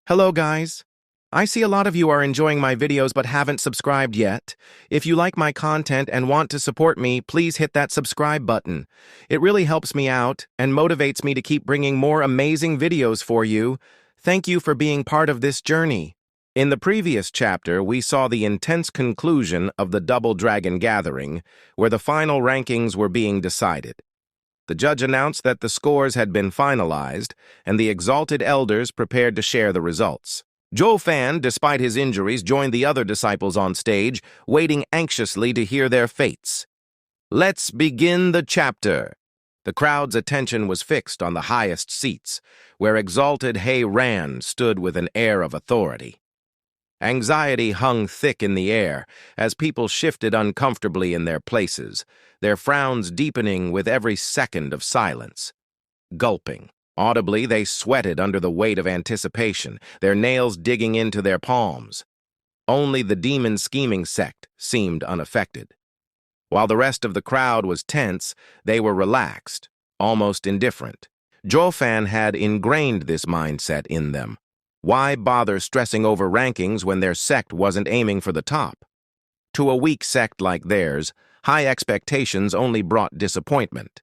Hello guys. I see a lot of you are enjoying my videos but haven't subscribed yet. If you like my content and want to support me, please hit that subscribe button. It really helps me out and motivates me to keep bringing more amazing videos for you. Thank you for being part of this journey. In the previous chapter, we saw the intense conclusion of the Double Dragon Gathering, where the final rankings were being decided. The judge announced that the scores had been finalized, and the exalted elders prepared to share the results. Zhuo Yifan, despite his injuries, joined the other disciples on stage, waiting anxiously to hear their fates. Let's begin the chapter. The crowd's attention was fixed on the highest seats, where exalted He Ran stood with an air of authority. Anxiety hung thick in the air as people shifted uncomfortably in their places, their frowns deepening with every second of silence. Gulping. Audibly, they sweated under the weight of anticipation, their nails digging into their palms. Only the demon scheming sect seemed unaffected. While the rest of the crowd was tense, they were relaxed, almost indifferent. Zhuo Yifan had ingrained this mindset in them. Why bother stressing over rankings when their sect wasn't aiming for the top? To a weak sect like theirs, high expectations only brought disappointment.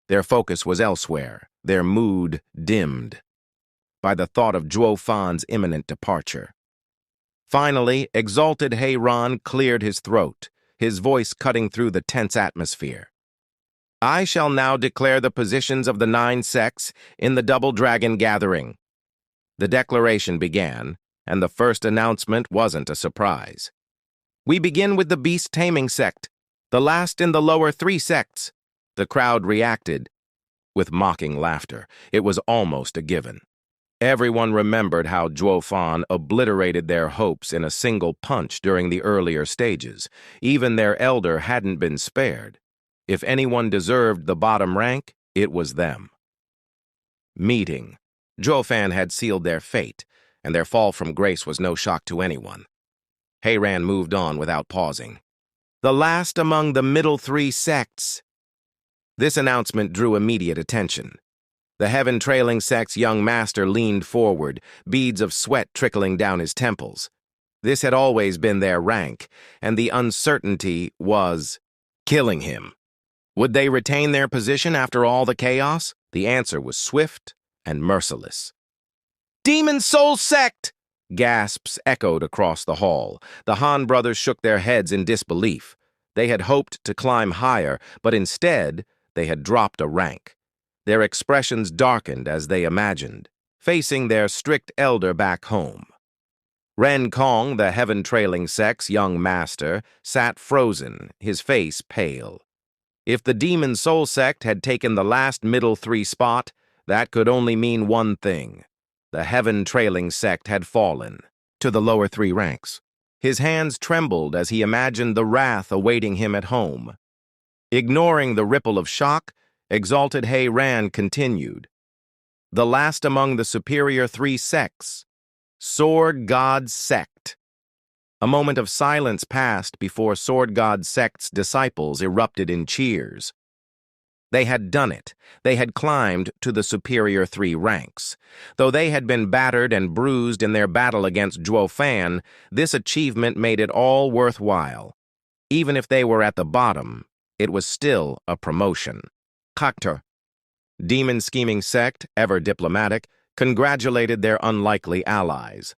Their focus was elsewhere, their mood dimmed by the thought of Zhuo Yifan's imminent departure. Finally, exalted He Ran cleared his throat, his voice cutting through the tense atmosphere. I shall now declare the positions of the 9 sects in the Double Dragon Gathering. The declaration began, and the first announcement wasn't a surprise. We begin with the beast-taming sect, the last in the lower 3 sects. The crowd reacted with mocking laughter. It was almost a given. Everyone remembered how Zhuo Yifan obliterated their hopes in a single punch during the earlier stages. Even their elder hadn't been spared. If anyone deserved the bottom rank, it was them. Meeting. Zhuo Yifan had sealed their fate, and their fall from grace was no shock to anyone. He Ran moved on without pausing. The last among the middle 3 sects. This announcement drew immediate attention. The heaven-trailing sect's young master leaned forward, beads of sweat trickling down his temples. This had always been their rank, and the uncertainty was killing him. Would they retain their position after all the chaos? The answer was swift and merciless. Demon Soul Sect! Gasps echoed across the hall. The Han brothers shook their heads in disbelief. They had hoped to climb higher, but instead, they had dropped a rank. Their expressions darkened as they imagined, facing their strict elder back home. Ren Kong, the heaven-trailing sect's young master, sat frozen, his face pale. If the Demon Soul Sect had taken the last middle 3 spot, that could only mean one thing. The heaven-trailing sect had fallen to the lower 3 ranks. His hands trembled as he imagined the wrath awaiting him at home. Ignoring the ripple of shock, exalted He Ran continued. The last among the superior 3 sects. Sword God Sect. A moment of silence passed before Sword God Sect's disciples erupted in cheers. They had done it. They had climbed to the superior 3 ranks. Though they had been battered and bruised in their battle against Zhuo Yifan, this achievement made it all worthwhile. Even if they were at the bottom, it was still a promotion. Kakter, demon scheming sect, ever diplomatic, congratulated their unlikely allies.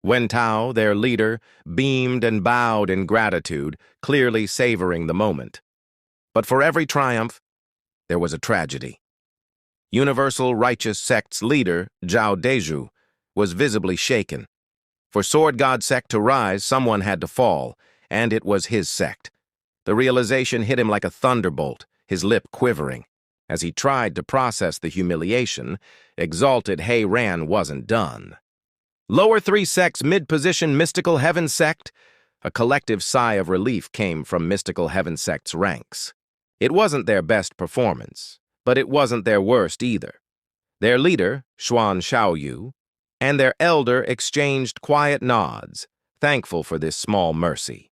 Wen Tao, their leader, beamed and bowed in gratitude, clearly savoring the moment. But for every triumph, there was a tragedy. Universal Righteous Sect's leader, Zhao Deju, was visibly shaken. For Sword God Sect to rise, someone had to fall, and it was his sect. The realization hit him like a thunderbolt, his lip quivering. As he tried to process the humiliation, exalted He Ran wasn't done. Lower 3 sects mid-position Mystical Heaven Sect? A collective sigh of relief came from Mystical Heaven Sect's ranks. It wasn't their best performance, but it wasn't their worst either. Their leader, Xuan Xiaoyu, and their elder exchanged quiet nods, thankful for this small mercy.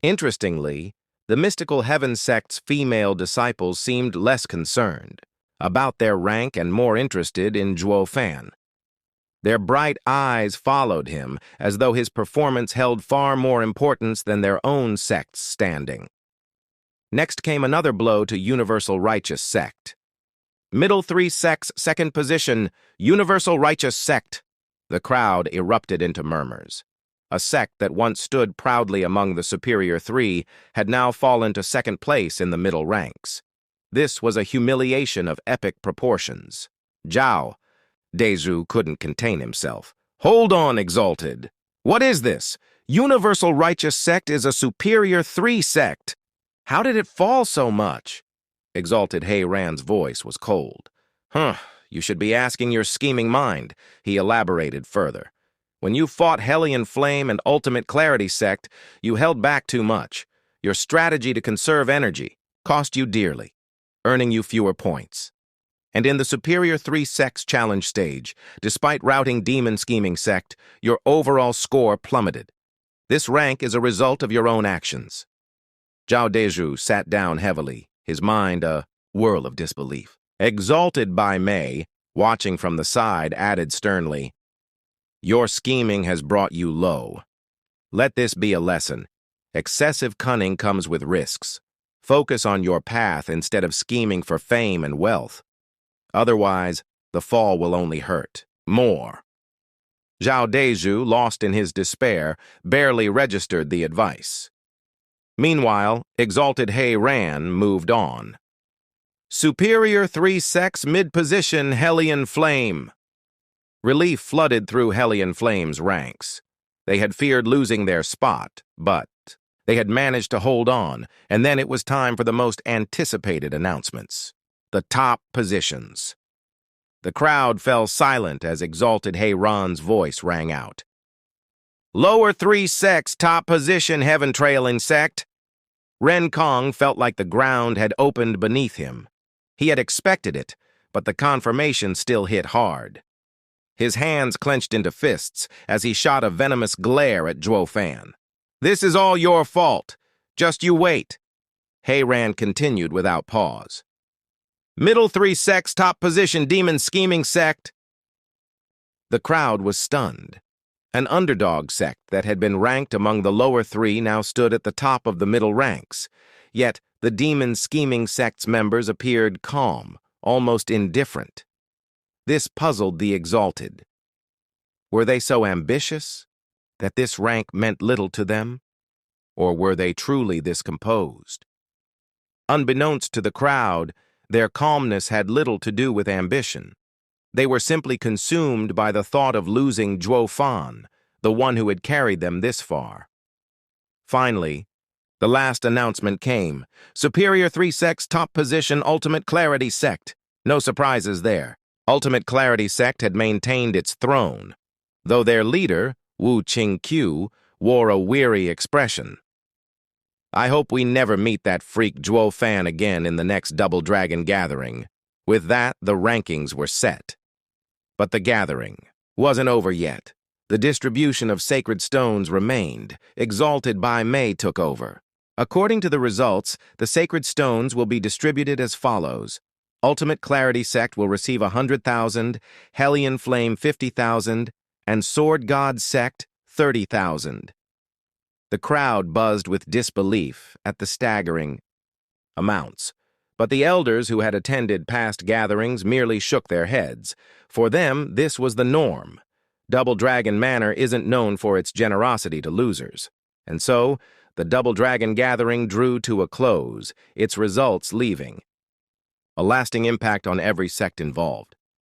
Interestingly, the Mystical Heaven Sect's female disciples seemed less concerned about their rank and more interested in Zhuo Yifan. Their bright eyes followed him, as though his performance held far more importance than their own sect's standing. Next came another blow to Universal Righteous Sect. Middle three sects, second position, Universal Righteous Sect. The crowd erupted into murmurs. A sect that once stood proudly among the superior three had now fallen to second place in the middle ranks. This was a humiliation of epic proportions. Zhao Dezhu couldn't contain himself. "Hold on, Exalted. What is this? Universal Righteous Sect is a superior three sect. How did it fall so much?" Exalted He Ran's voice was cold. You should be asking your scheming mind," he elaborated further. "When you fought Hellion Flame and Ultimate Clarity Sect, you held back too much. Your strategy to conserve energy cost you dearly, earning you fewer points. And in the Superior 3 Sects Challenge stage, despite routing Demon Scheming Sect, your overall score plummeted. This rank is a result of your own actions." Zhao Dezhu sat down heavily, his mind a whirl of disbelief. Exalted by Mei, watching from the side, added sternly, "Your scheming has brought you low. Let this be a lesson. Excessive cunning comes with risks. Focus on your path instead of scheming for fame and wealth. Otherwise, the fall will only hurt more." Zhao Dezhu, lost in his despair, barely registered the advice. Meanwhile, Exalted He Ran moved on. Superior 3 Sects mid-position Hellion Flame. Relief flooded through Hellion Flame's ranks. They had feared losing their spot, but they had managed to hold on, and then it was time for the most anticipated announcements. The top positions. The crowd fell silent as Exalted He Ran's voice rang out. "Lower 3 Sects top position Heaven Trailing Sect." Ren Kong felt like the ground had opened beneath him. He had expected it, but the confirmation still hit hard. His hands clenched into fists as he shot a venomous glare at Zhuo Yifan. "This is all your fault. Just you wait." He Ran continued without pause. "Middle 3 Sects top position Demon Scheming Sect." The crowd was stunned. An underdog sect that had been ranked among the lower three now stood at the top of the middle ranks. Yet the Demon Scheming Sect's members appeared calm, almost indifferent. This puzzled the Exalted. Were they so ambitious that this rank meant little to them? Or were they truly this composed? Unbeknownst to the crowd, their calmness had little to do with ambition. They were simply consumed by the thought of losing Zhuo Yifan, the one who had carried them this far. Finally, the last announcement came. Superior 3 Sects top position Ultimate Clarity Sect. No surprises there. Ultimate Clarity Sect had maintained its throne, though their leader, Wu Qingqiu, wore a weary expression. "I hope we never meet that freak Zhuo Yifan again in the next Double Dragon gathering." With that, the rankings were set. But the gathering wasn't over yet. The distribution of sacred stones remained. Exalted by Mei took over. According to the results, the sacred stones will be distributed as follows. Ultimate Clarity Sect will receive 100,000, Hellion Flame 50,000, and Sword God Sect 30,000. The crowd buzzed with disbelief at the staggering amounts. But the elders who had attended past gatherings merely shook their heads. For them, this was the norm. Double Dragon Manor isn't known for its generosity to losers. And so, the Double Dragon gathering drew to a close, its results leaving a lasting impact on every sect involved.